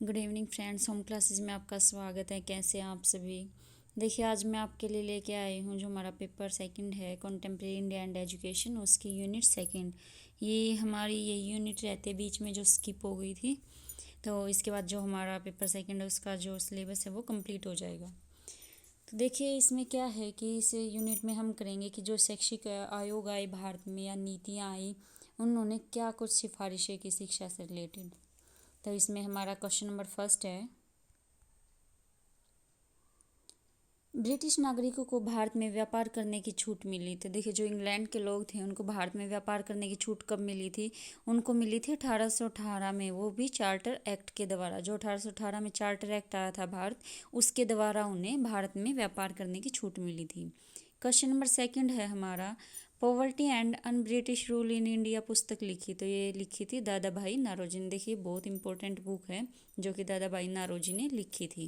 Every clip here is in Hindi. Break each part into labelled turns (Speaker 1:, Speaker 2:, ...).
Speaker 1: Good evening friends, home classes में आपका स्वागत है। कैसे हैं आप सभी। देखिए, आज मैं आपके लिए लेके आई हूँ जो हमारा पेपर सेकंड है कंटेम्प्रेरी इंडिया एंड एजुकेशन, उसकी यूनिट सेकंड। ये हमारी ये यूनिट रहती है बीच में जो स्किप हो गई थी, तो इसके बाद जो हमारा पेपर सेकंड है उसका जो सिलेबस है वो कंप्लीट हो जाएगा। तो देखिए, इसमें क्या है कि इस यूनिट में हम करेंगे कि जो शैक्षिक आयोग आए भारत में या नीतियाँ आई, उन्होंने क्या कुछ सिफारिशें की शिक्षा से रिलेटेड। तो इसमें हमारा क्वेश्चन नंबर फर्स्ट है, ब्रिटिश नागरिकों को भारत में व्यापार करने की छूट मिली। तो देखिए, जो इंग्लैंड के लोग थे उनको भारत में व्यापार करने की छूट कब मिली थी? उनको मिली थी 1818 में, वो भी चार्टर एक्ट के द्वारा। जो 1818 में चार्टर एक्ट आया था भारत, उसके द्वारा उन्हें भारत में व्यापार करने की छूट मिली थी। क्वेश्चन नंबर सेकंड है हमारा, poverty and un British rule in India पुस्तक लिखी। तो ये लिखी थी दादा भाई नारोजी ने। देखिए, बहुत इंपॉर्टेंट बुक है जो कि दादा भाई नारोजी ने लिखी थी।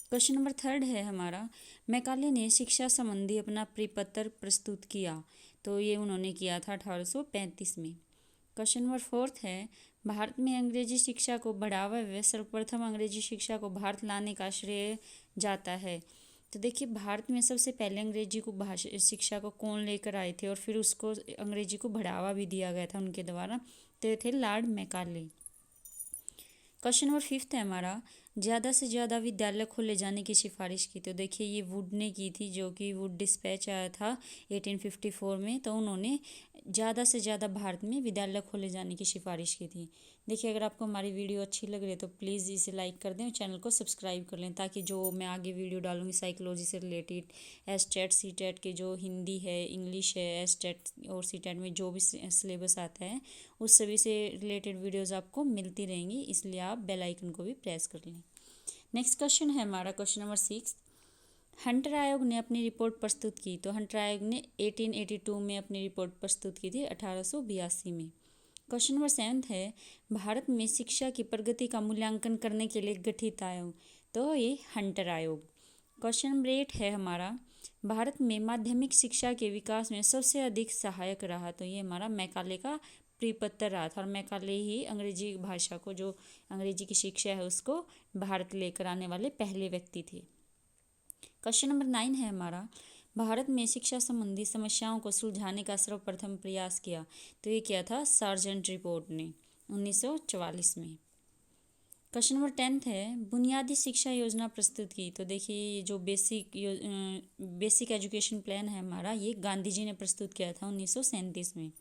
Speaker 1: क्वेश्चन नंबर थर्ड है हमारा, मैकाले ने शिक्षा संबंधी अपना परिपत्र प्रस्तुत किया। तो ये उन्होंने किया था 1835 में। क्वेश्चन नंबर फोर्थ है, भारत में अंग्रेजी शिक्षा को बढ़ावा व सर्वप्रथम अंग्रेजी शिक्षा को भारत लाने का श्रेय जाता है। तो देखिए, भारत में सबसे पहले अंग्रेजी को भाषा शिक्षा को कौन लेकर आए थे और फिर उसको अंग्रेजी को बढ़ावा भी दिया गया था उनके द्वारा, तो ये थे Lord Macaulay. Question number fifth है हमारा, ज़्यादा से ज़्यादा विद्यालय खोले जाने की सिफारिश की। तो देखिए, ये वुड ने की थी, जो कि वुड डिस्पैच आया था 1854 में। तो उन्होंने ज़्यादा से ज़्यादा भारत में विद्यालय खोले जाने की सिफारिश की थी। देखिए, अगर आपको हमारी वीडियो अच्छी लग रही है तो प्लीज़ इसे लाइक कर दें और चैनल को सब्सक्राइब कर लें, ताकि जो मैं आगे वीडियो डालूंगी साइकोलॉजी से related, S TET C TET के जो हिंदी है, इंग्लिश है, एस टेट और सी टेट में जो भी सिलेबस आता है उस सभी से रिलेटेड वीडियोज़ आपको मिलती रहेंगी, इसलिए आप बेल आइकन को भी प्रेस कर लें। नेक्स्ट क्वेश्चन है हमारा क्वेश्चन नंबर 6, हंटर आयोग ने अपनी रिपोर्ट प्रस्तुत की। तो हंटर आयोग ने 1882 में अपनी रिपोर्ट प्रस्तुत की थी, 1882 में। क्वेश्चन नंबर 7 है, भारत में शिक्षा की प्रगति का मूल्यांकन करने के लिए गठित आयोग। तो ये हंटर आयोग। क्वेश्चन नंबर 8 है हमारा, भारत में माध्यमिक शिक्षा के विकास में सबसे अधिक सहायक रहा। तो ये हमारा मैकाले का परिपत्र रहा था, और मैकाले ही अंग्रेजी भाषा को, जो अंग्रेजी की शिक्षा है उसको भारत लेकर आने वाले पहले व्यक्ति थे। क्वेश्चन नंबर 9 है हमारा, भारत में शिक्षा संबंधी समस्याओं को सुलझाने का सर्वप्रथम प्रयास किया। तो ये किया था सार्जेंट रिपोर्ट ने 1944 में। क्वेश्चन नंबर 10 है, बुनियादी शिक्षा योजना प्रस्तुत की। तो देखिए, ये जो बेसिक एजुकेशन प्लान है हमारा, ये गांधी जी ने प्रस्तुत किया था 1937 में।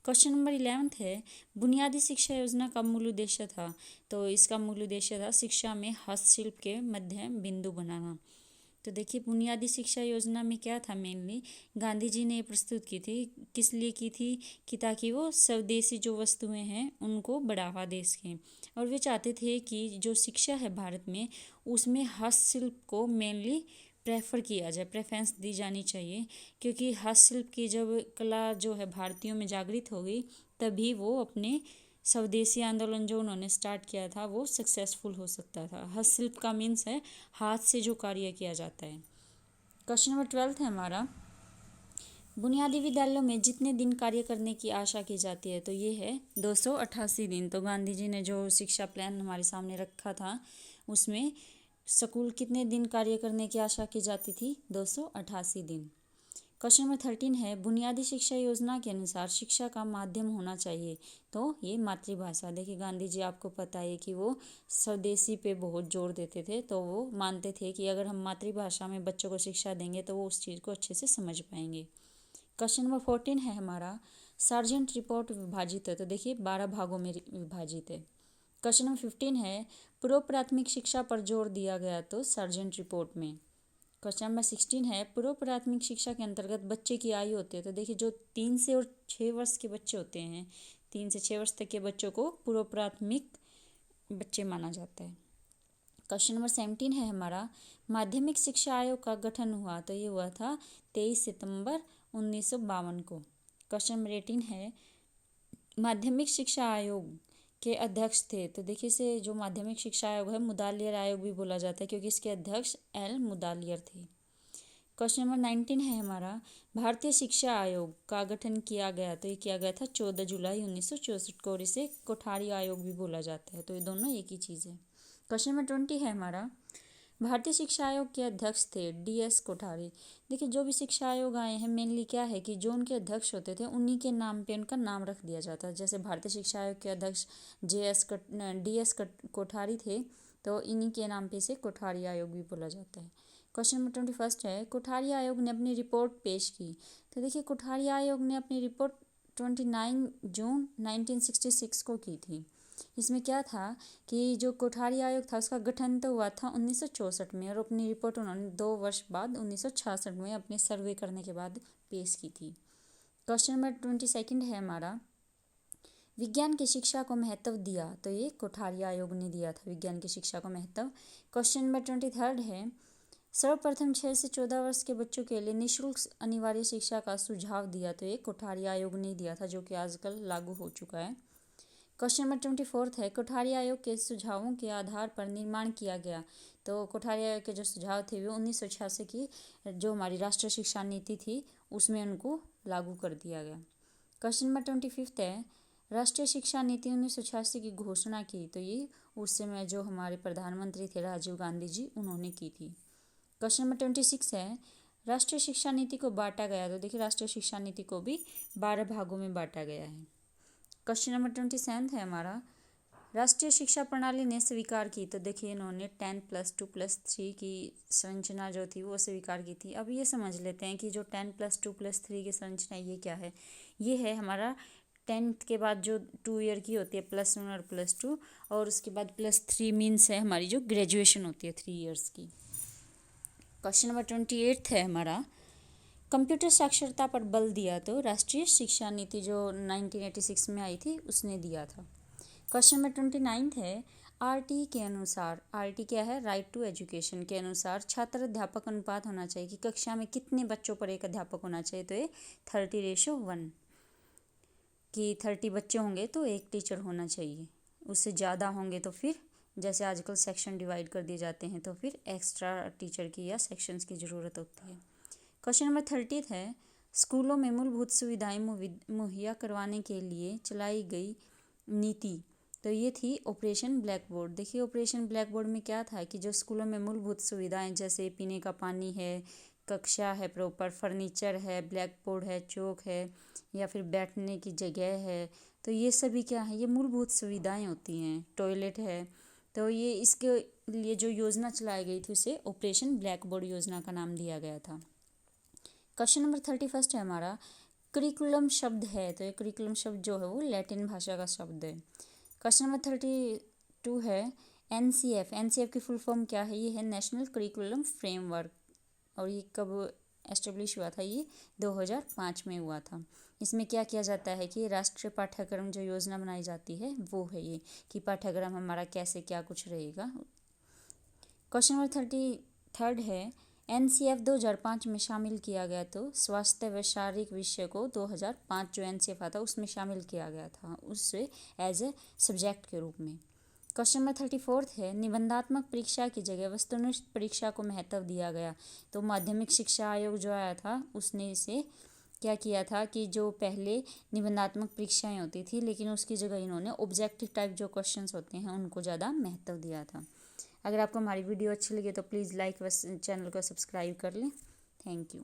Speaker 1: क्वेश्चन नंबर 11 है, बुनियादी शिक्षा योजना का मूल उद्देश्य था। तो इसका मूल उद्देश्य था शिक्षा में हस्तशिल्प के मध्य बिंदु बनाना। तो देखिए, बुनियादी शिक्षा योजना में क्या था, मेनली गांधी जी ने प्रस्तुत की थी, किस लिए की थी कि ताकि वो स्वदेशी जो वस्तुएं हैं उनको बढ़ावा दे सकें। और वे चाहते थे कि जो शिक्षा है भारत में, उसमें हस्तशिल्प को मेनली प्रेफर किया जाए, प्रेफरेंस दी जानी चाहिए, क्योंकि हस्तशिल्प की जब कला जो है भारतीयों में जागृत हो गई, तभी वो अपने स्वदेशी आंदोलन जो उन्होंने स्टार्ट किया था वो सक्सेसफुल हो सकता था। हस्तशिल्प का मीन्स है हाथ से जो कार्य किया जाता है। क्वेश्चन नंबर 12 है हमारा, बुनियादी विद्यालयों में जितने दिन कार्य करने की आशा की जाती है। तो ये है 288 दिन। तो गांधी जी ने जो शिक्षा प्लान हमारे सामने रखा था, उसमें स्कूल कितने दिन कार्य करने की आशा की जाती थी? 288 दिन। क्वेश्चन नंबर 13 है, बुनियादी शिक्षा योजना के अनुसार शिक्षा का माध्यम होना चाहिए। तो ये मातृभाषा। देखिए, गांधी जी आपको पता है कि वो स्वदेशी पे बहुत जोर देते थे, तो वो मानते थे कि अगर हम मातृभाषा में बच्चों को शिक्षा देंगे तो वो उस चीज़ को अच्छे से समझ पाएंगे। क्वेश्चन नंबर 14 है हमारा, सार्जेंट रिपोर्ट विभाजित है। तो देखिए, 12 भागों में विभाजित है। क्वेश्चन नंबर 15 है, पूर्व प्राथमिक शिक्षा पर जोर दिया गया तो सार्जेंट रिपोर्ट में। क्वेश्चन नंबर 16 है, पूर्व प्राथमिक शिक्षा के अंतर्गत बच्चे की आयु होती है। तो देखिए, जो 3 से और 6 वर्ष के बच्चे होते हैं, 3 से 6 वर्ष तक के बच्चों को पूर्व प्राथमिक बच्चे माना जाता है। क्वेश्चन नंबर 17 है हमारा, माध्यमिक शिक्षा आयोग का गठन हुआ। तो ये हुआ था 23 सितंबर 1952 को। क्वेश्चन नंबर 18 है, माध्यमिक शिक्षा आयोग के अध्यक्ष थे। तो देखिए, इसे जो माध्यमिक शिक्षा आयोग है मुदालियर आयोग भी बोला जाता है, क्योंकि इसके अध्यक्ष एल मुदालियर थे। क्वेश्चन नंबर 19 है हमारा, भारतीय शिक्षा आयोग का गठन किया गया। तो ये किया गया था 14 जुलाई 1964 को, और इसे कोठारी आयोग भी बोला जाता है। तो ये दोनों एक ही चीज़ है। क्वेश्चन नंबर 20 है हमारा, भारतीय शिक्षा आयोग के अध्यक्ष थे DS कोठारी। देखिए जो भी शिक्षा आयोग आए हैं मेनली क्या है कि जो उनके अध्यक्ष होते थे उन्हीं के नाम पे उनका नाम रख दिया जाता है। जैसे भारतीय शिक्षा आयोग के अध्यक्ष DS कोठारी थे, तो इन्हीं के नाम पे इसे कोठारी आयोग भी बोला जाता है। क्वेश्चन नंबर 21 है, कोठारी आयोग ने अपनी रिपोर्ट पेश की। तो देखिए कोठारी आयोग ने अपनी रिपोर्ट 29 जून 1966 को की थी। इसमें क्या था कि जो कोठारी आयोग था उसका गठन तो हुआ था 1964 में, और अपनी रिपोर्ट उन्होंने 2 वर्ष बाद 1966 में अपने सर्वे करने के बाद पेश की थी। क्वेश्चन नंबर 22 है हमारा, विज्ञान की शिक्षा को महत्व दिया। तो ये कोठारी आयोग ने दिया था विज्ञान की शिक्षा को महत्व। क्वेश्चन नंबर 23 है, सर्वप्रथम 6 से 14 वर्ष के बच्चों के लिए निःशुल्क अनिवार्य शिक्षा का सुझाव दिया। तो ये कोठारी आयोग ने दिया था, जो कि आजकल लागू हो चुका है। क्वेश्चन नंबर 24 है, कोठारी आयोग के सुझावों के आधार पर निर्माण किया गया। तो कोठारी आयोग के जो सुझाव थे वो 1986 की जो हमारी राष्ट्रीय शिक्षा नीति थी उसमें उनको लागू कर दिया गया। क्वेश्चन नंबर 25 है, राष्ट्रीय शिक्षा नीति 1986 की घोषणा की। तो ये उस समय जो हमारे प्रधानमंत्री थे राजीव गांधी जी उन्होंने की थी। क्वेश्चन नंबर 26 है, राष्ट्रीय शिक्षा नीति को बांटा गया। तो देखिए राष्ट्रीय शिक्षा नीति को भी 12 भागों में बांटा गया है। क्वेश्चन नंबर 27 है हमारा, राष्ट्रीय शिक्षा प्रणाली ने स्वीकार की। तो देखिए इन्होंने 10+2+3 की संरचना जो थी वो स्वीकार की थी। अब ये समझ लेते हैं कि जो 10+2+3 की संरचना ये क्या है। ये है हमारा 10th के बाद जो 2 ईयर की होती है +1 और +2, और उसके बाद +3 मीन्स है हमारी जो ग्रेजुएशन होती है 3 ईयर्स की। क्वेश्चन नंबर 28 है हमारा, कंप्यूटर साक्षरता पर बल दिया। तो राष्ट्रीय शिक्षा नीति जो 1986 में आई थी उसने दिया था। क्वेश्चन नंबर 29 है, RT के अनुसार, RT क्या है, राइट टू एजुकेशन के अनुसार छात्र अध्यापक अनुपात होना चाहिए कि कक्षा में कितने बच्चों पर एक अध्यापक होना चाहिए। तो ये 30:1 कि 30 बच्चे होंगे तो एक टीचर होना चाहिए। उससे ज़्यादा होंगे तो फिर जैसे आजकल सेक्शन डिवाइड कर दिए जाते हैं तो फिर एक्स्ट्रा टीचर की या सेक्शंस की ज़रूरत होती है। क्वेश्चन नंबर 30 है, स्कूलों में मूलभूत सुविधाएं मुहैया करवाने के लिए चलाई गई नीति। तो ये थी ऑपरेशन ब्लैक बोर्ड। देखिए ऑपरेशन ब्लैक बोर्ड में क्या था कि जो स्कूलों में मूलभूत सुविधाएं जैसे पीने का पानी है, कक्षा है, प्रॉपर फर्नीचर है, ब्लैक बोर्ड है, चौक है, या फिर बैठने की जगह है, तो ये सभी क्या है, ये मूलभूत सुविधाएं होती हैं, टॉयलेट है। तो ये इसके लिए जो योजना चलाई गई थी उसे ऑपरेशन ब्लैक बोर्ड योजना का नाम दिया गया था। क्वेश्चन नंबर 31 है हमारा, करिकुलम शब्द है। तो ये करिकुलम शब्द जो है वो लैटिन भाषा का शब्द है। क्वेश्चन नंबर 32 है, NCF की फुल फॉर्म क्या है, ये है नेशनल करिकुलम फ्रेमवर्क, और ये कब एस्टेब्लिश हुआ था, ये 2005 में हुआ था। इसमें क्या किया जाता है कि राष्ट्रीय पाठ्यक्रम जो योजना बनाई जाती है वो है ये, कि पाठ्यक्रम हमारा कैसे क्या कुछ रहेगा। क्वेश्चन नंबर 33 है, NCF 2005 में शामिल किया गया। तो स्वास्थ्य व शारीरिक विषय को 2005 जो NCF आता उसमें शामिल किया गया था, उससे एज ए सब्जेक्ट के रूप में। क्वेश्चन नंबर 34 है, निबंधात्मक परीक्षा की जगह वस्तुनिष्ठ परीक्षा को महत्व दिया गया। तो माध्यमिक शिक्षा आयोग जो आया था उसने इसे क्या किया था कि जो पहले निबंधात्मक परीक्षाएं होती थी लेकिन उसकी जगह इन्होंने ऑब्जेक्टिव टाइप जो क्वेश्चंस होते हैं उनको ज़्यादा महत्व दिया था। अगर आपको हमारी वीडियो अच्छी लगी तो प्लीज़ लाइक व चैनल को सब्सक्राइब कर लें। Thank you.